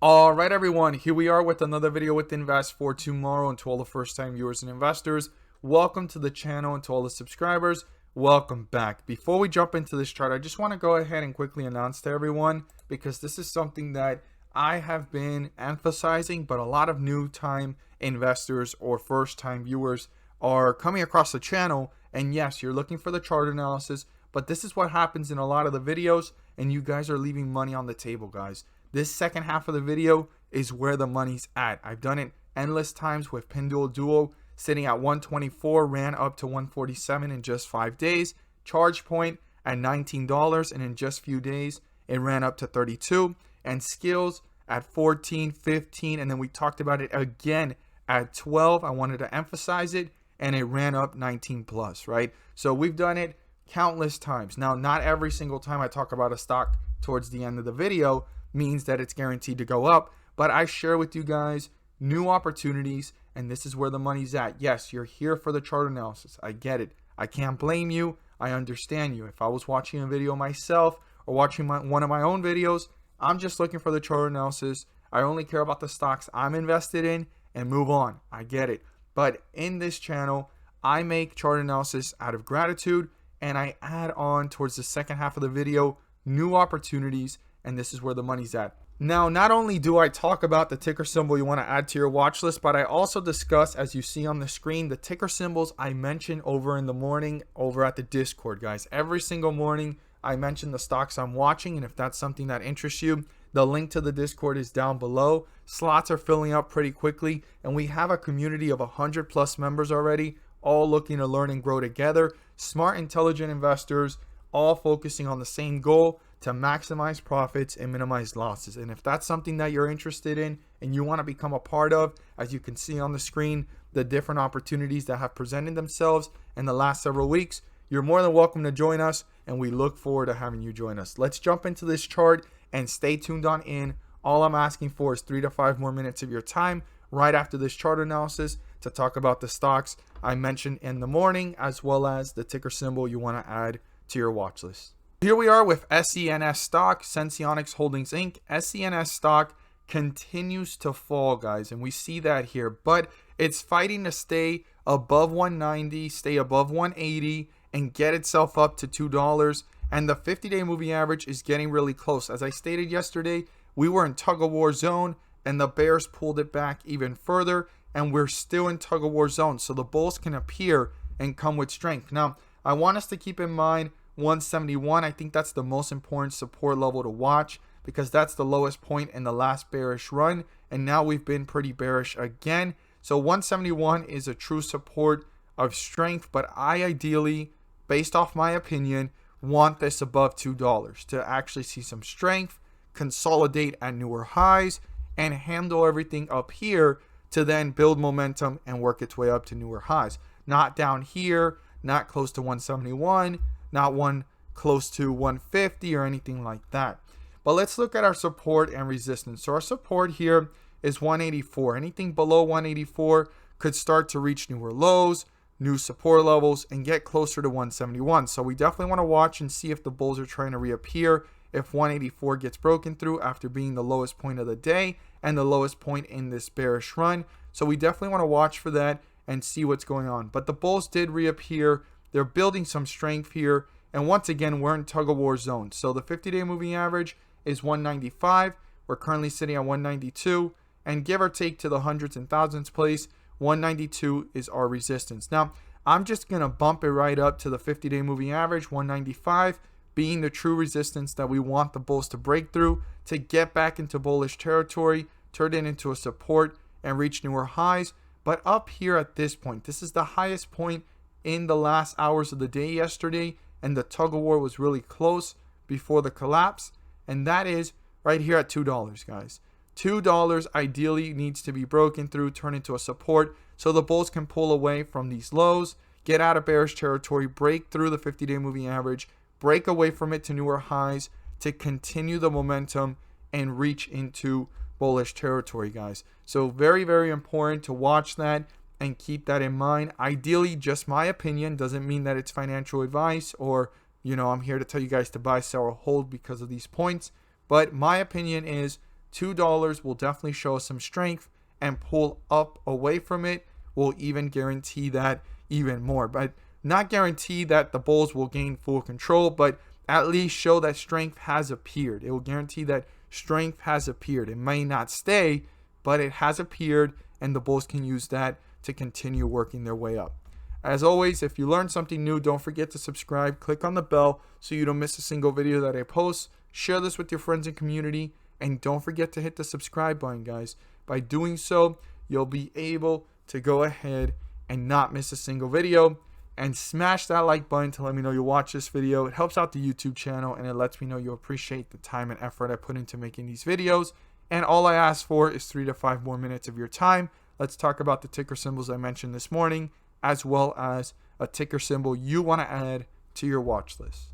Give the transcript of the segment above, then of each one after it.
All right, everyone, here we are with another video with Invest for tomorrow. And to all the first-time viewers and investors, welcome to the channel. And to all the subscribers, welcome back. Before we jump into this chart, I just want to go ahead and quickly announce to everyone, because this is something that I have been emphasizing, but a lot of new-time investors or first-time viewers are coming across the channel. And yes, you're looking for the chart analysis, but this is what happens in a lot of the videos, and you guys are leaving money on the table, guys. This second half of the video is where the money's at. I've done it endless times with Pendule Duo sitting at 124, ran up to 147 in just 5 days. Charge point at $19, and in just a few days, it ran up to 32. And Skills at 14, 15, and then we talked about it again at 12. I wanted to emphasize it, and it ran up 19 plus, right? So we've done it countless times. Now, not every single time I talk about a stock towards the end of the video means that it's guaranteed to go up, but I share with you guys new opportunities, and this is where the money's at. Yes, you're here for the chart analysis. I get it. I can't blame you. I understand you. If I was watching a video myself or watching one of my own videos, I'm just looking for the chart analysis. I only care about the stocks I'm invested in and move on. I get it. But in this channel, I make chart analysis out of gratitude, and I add on towards the second half of the video new opportunities, and this is where the money's at. Now, not only do I talk about the ticker symbol you want to add to your watch list, but I also discuss, as you see on the screen, the ticker symbols I mention over in the morning over at the Discord, guys. Every single morning, I mention the stocks I'm watching, and if that's something that interests you, the link to the Discord is down below. Slots are filling up pretty quickly, and we have a community of 100 plus members already, all looking to learn and grow together. Smart, intelligent investors, all focusing on the same goal, to maximize profits and minimize losses. And if that's something that you're interested in and you want to become a part of, as you can see on the screen, the different opportunities that have presented themselves in the last several weeks, you're more than welcome to join us, and we look forward to having you join us. Let's jump into this chart and stay tuned on in. All I'm asking for is 3 to 5 more minutes of your time right after this chart analysis to talk about the stocks I mentioned in the morning, as well as the ticker symbol you want to add to your watch list. Here we are with SENS Stock, Sensonics Holdings Inc. SENS Stock continues to fall, guys, and we see that here, but it's fighting to stay above 190, stay above 180, and get itself up to $2. And the 50-day moving average is getting really close. As I stated yesterday, we were in tug-of-war zone, and the bears pulled it back even further, and we're still in tug-of-war zone. So the bulls can appear and come with strength. Now, I want us to keep in mind 171. I think that's the most important support level to watch, because that's the lowest point in the last bearish run, and now we've been pretty bearish again. So 171 is a true support of strength, but I ideally, based off my opinion, want this above $2 to actually see some strength, consolidate at newer highs, and handle everything up here to then build momentum and work its way up to newer highs. Not down here, not close to 171, not one close to 150 or anything like that. But let's look at our support and resistance. So our support here is 184. Anything below 184 could start to reach newer lows, new support levels, and get closer to 171. So we definitely want to watch and see if the bulls are trying to reappear if 184 gets broken through after being the lowest point of the day and the lowest point in this bearish run. So we definitely want to watch for that and see what's going on. But the bulls did reappear. They're building some strength here, and once again, we're in tug-of-war zone. So the 50-day moving average is 195. We're currently sitting at 192, and give or take to the hundreds and thousands place, 192 is our resistance. Now, I'm just going to bump it right up to the 50-day moving average, 195, being the true resistance that we want the bulls to break through to get back into bullish territory, turn it into a support, and reach newer highs. But up here at this point, this is the highest point in the last hours of the day yesterday, and the tug-of-war was really close before the collapse, and that is right here at $2, guys. $2 ideally needs to be broken through, turn into a support, so the bulls can pull away from these lows, get out of bearish territory, break through the 50-day moving average, break away from it to newer highs to continue the momentum and reach into bullish territory, guys. So very, very important to watch that and keep that in mind. Ideally, just my opinion, doesn't mean that it's financial advice or, I'm here to tell you guys to buy, sell, or hold because of these points. But my opinion is $2 will definitely show us some strength and pull up away from it. We'll even guarantee that even more, but not guarantee that the bulls will gain full control, but at least show that strength has appeared. It will guarantee that strength has appeared. It may not stay, but it has appeared, and the bulls can use that to continue working their way up. As always, if you learned something new, don't forget to subscribe. Click on the bell so you don't miss a single video that I post. Share this with your friends and community, and don't forget to hit the subscribe button, guys. By doing so, you'll be able to go ahead and not miss a single video. And smash that like button to let me know you watch this video. It helps out the YouTube channel, and it lets me know you appreciate the time and effort I put into making these videos. And all I ask for is 3 to 5 more minutes of your time. Let's talk about the ticker symbols I mentioned this morning, as well as a ticker symbol you want to add to your watch list.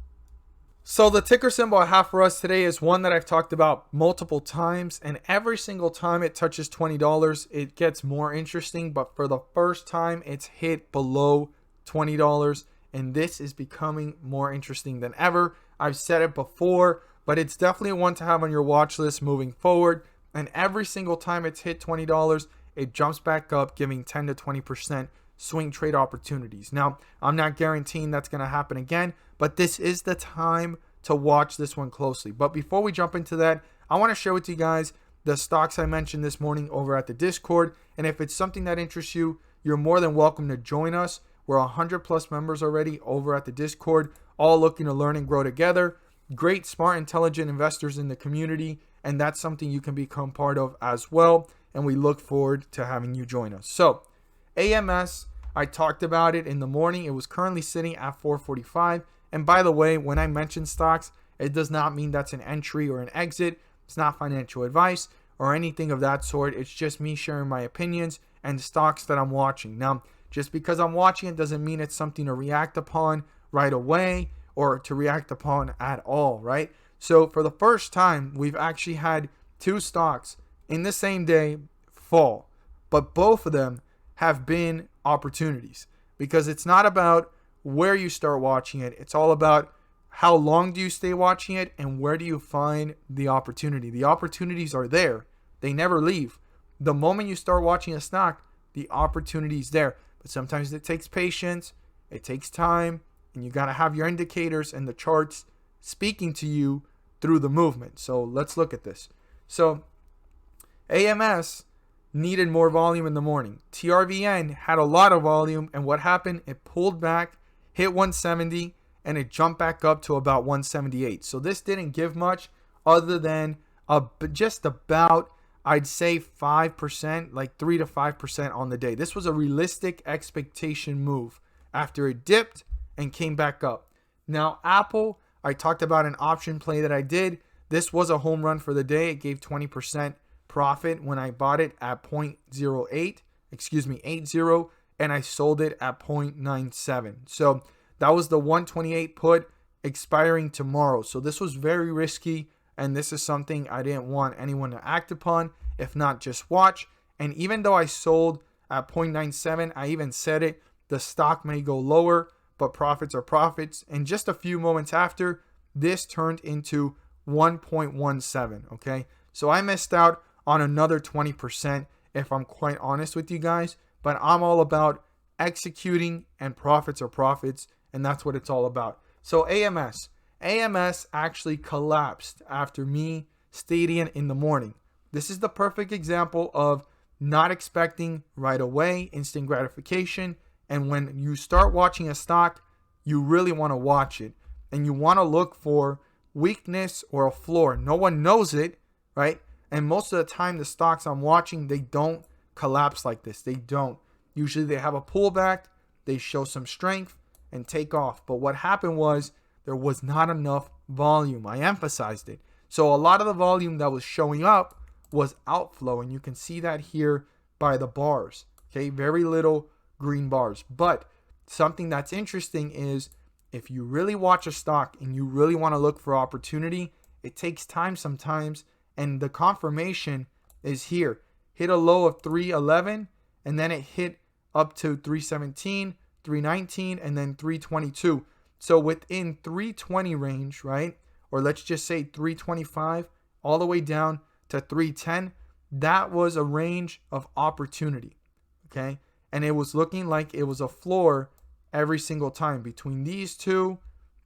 So the ticker symbol I have for us today is one that I've talked about multiple times, and every single time it touches $20, it gets more interesting. But for the first time, it's hit below $20, and this is becoming more interesting than ever. I've said it before, but it's definitely one to have on your watch list moving forward. And every single time it's hit $20, it jumps back up, giving 10 to 20% swing trade opportunities. Now, I'm not guaranteeing that's going to happen again, but this is the time to watch this one closely. But before we jump into that, I want to share with you guys the stocks I mentioned this morning over at the Discord. And if it's something that interests you, you're more than welcome to join us. We're 100+ members already over at the Discord, all looking to learn and grow together. Great, smart, intelligent investors in the community, and that's something you can become part of as well. And we look forward to having you join us. So, AMS, I talked about it in the morning. It was currently sitting at 445. And by the way, when I mention stocks, it does not mean that's an entry or an exit. It's not financial advice or anything of that sort. It's just me sharing my opinions and stocks that I'm watching. Now, just because I'm watching it doesn't mean it's something to react upon right away or to react upon at all, right? So for the first time, we've actually had 2 stocks in the same day fall, but both of them have been opportunities, because it's not about where you start watching it. It's all about how long do you stay watching it and where do you find the opportunity. The opportunities are there. They never leave. The moment you start watching a stock, the opportunity is there. But sometimes it takes patience, it takes time, and you got to have your indicators and the charts speaking to you through the movement. So let's look at this. So AMS needed more volume in the morning. TRVN had a lot of volume, and what happened? It pulled back, hit 170, and it jumped back up to about 178. So this didn't give much other than just about, I'd say 5%, like 3 to 5% on the day. This was a realistic expectation move after it dipped and came back up. Now, Apple, I talked about an option play that I did. This was a home run for the day. It gave 20% profit when I bought it at 0.80, and I sold it at 0.97. So that was the 128 put expiring tomorrow. So this was very risky, and this is something I didn't want anyone to act upon, if not just watch. And even though I sold at 0.97, I even said it, the stock may go lower, but profits are profits. And just a few moments after, this turned into 1.17, okay? So I missed out on another 20%, if I'm quite honest with you guys. But I'm all about executing, and profits are profits, and that's what it's all about. So AMS actually collapsed after me stating it in the morning. This is the perfect example of not expecting right away, instant gratification. And when you start watching a stock, you really want to watch it, and you want to look for weakness or a floor. No one knows it, right? And most of the time, the stocks I'm watching, they don't collapse like this. They don't. Usually they have a pullback, they show some strength and take off. But what happened was there was not enough volume. I emphasized it. So a lot of the volume that was showing up was outflow, and you can see that here by the bars. Okay, very little green bars. But something that's interesting is if you really watch a stock and you really want to look for opportunity, it takes time sometimes. And the confirmation is here. Hit a low of 311, and then it hit up to 317, 319, and then 322. So within 320 range, right? Or let's just say 325, all the way down to to 310, that was a range of opportunity, okay? And it was looking like it was a floor every single time between these two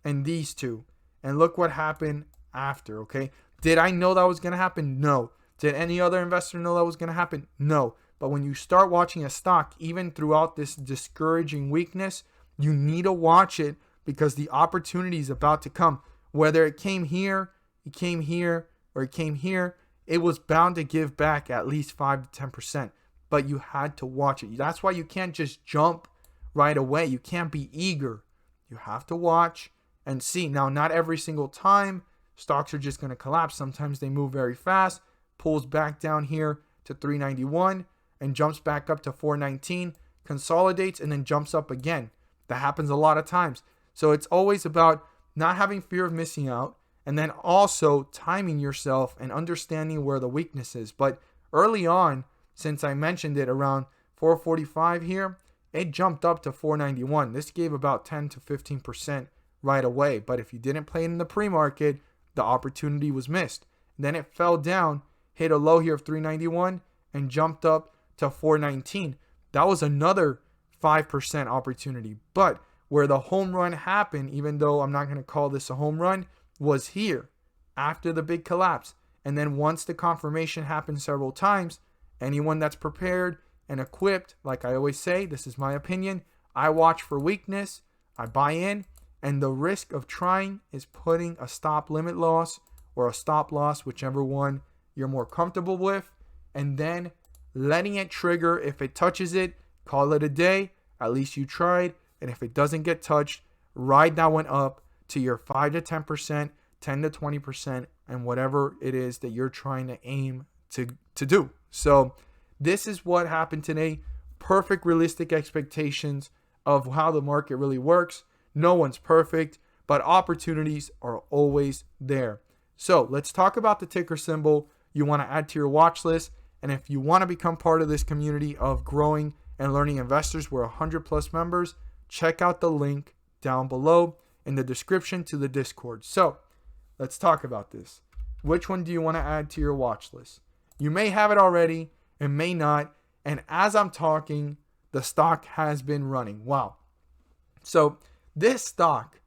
and these two. And look what happened after, okay? Did I know that was going to happen? No. Did any other investor know that was going to happen? No. But when you start watching a stock, even throughout this discouraging weakness, you need to watch it because the opportunity is about to come. Whether it came here, or it came here, it was bound to give back at least 5 to 10%. But you had to watch it. That's why you can't just jump right away. You can't be eager. You have to watch and see. Now, not every single time stocks are just going to collapse. Sometimes they move very fast, pulls back down here to 391 and jumps back up to 419, consolidates, and then jumps up again. That happens a lot of times. So it's always about not having fear of missing out and then also timing yourself and understanding where the weakness is. But early on, since I mentioned it around 445 here, it jumped up to 491. This gave about 10 to 15% right away. But if you didn't play it in the pre-market, the opportunity was missed. Then it fell down, hit a low here of 391 and jumped up to 419. That was another 5% opportunity. But where the home run happened, even though I'm not going to call this a home run, was here after the big collapse. And then once the confirmation happened several times, anyone that's prepared and equipped, like I always say, this is my opinion, I watch for weakness, I buy in, and the risk of trying is putting a stop limit loss or a stop loss, whichever one you're more comfortable with, and then letting it trigger. If it touches it, call it a day. At least you tried. And if it doesn't get touched, ride that one up to your 5 to 10%, 10 to 20%, and whatever it is that you're trying to aim to do. So this is what happened today. Perfect realistic expectations of how the market really works. No one's perfect, but opportunities are always there. So let's talk about the ticker symbol you want to add to your watch list. And if you want to become part of this community of growing and learning investors, we're 100 plus members. Check out the link down below in the description to the Discord. So let's talk about this. Which one do you want to add to your watch list? You may have it already and may not. And as I'm talking, the stock has been running. Wow. So this stock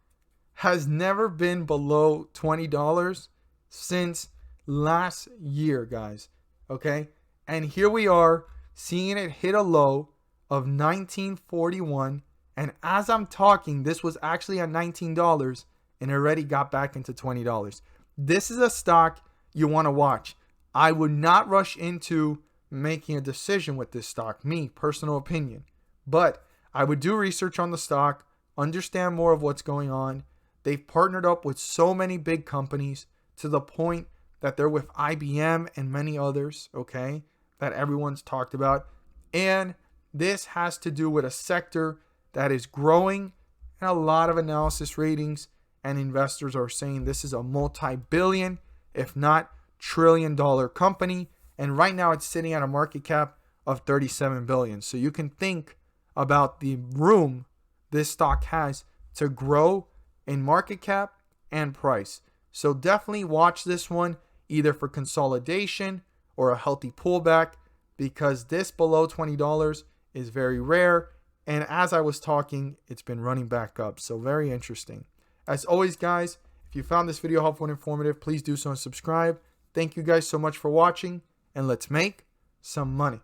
has never been below $20 since last year, guys. Okay. And here we are seeing it hit a low of $19.41. And as I'm talking, this was actually at $19 and already got back into $20. This is a stock you want to watch. I would not rush into making a decision with this stock, me, personal opinion. But I would do research on the stock, understand more of what's going on. They've partnered up with so many big companies to the point that they're with IBM and many others, okay, that everyone's talked about. And this has to do with a sector that is growing, and a lot of analysis ratings and investors are saying this is a multi-billion, if not trillion-dollar company. And right now it's sitting at a market cap of 37 billion. So you can think about the room this stock has to grow in market cap and price. So definitely watch this one either for consolidation or a healthy pullback, because this below $20 is very rare. And as I was talking, it's been running back up. So very interesting. As always, guys, if you found this video helpful and informative, please do so and subscribe. Thank you guys so much for watching, and let's make some money.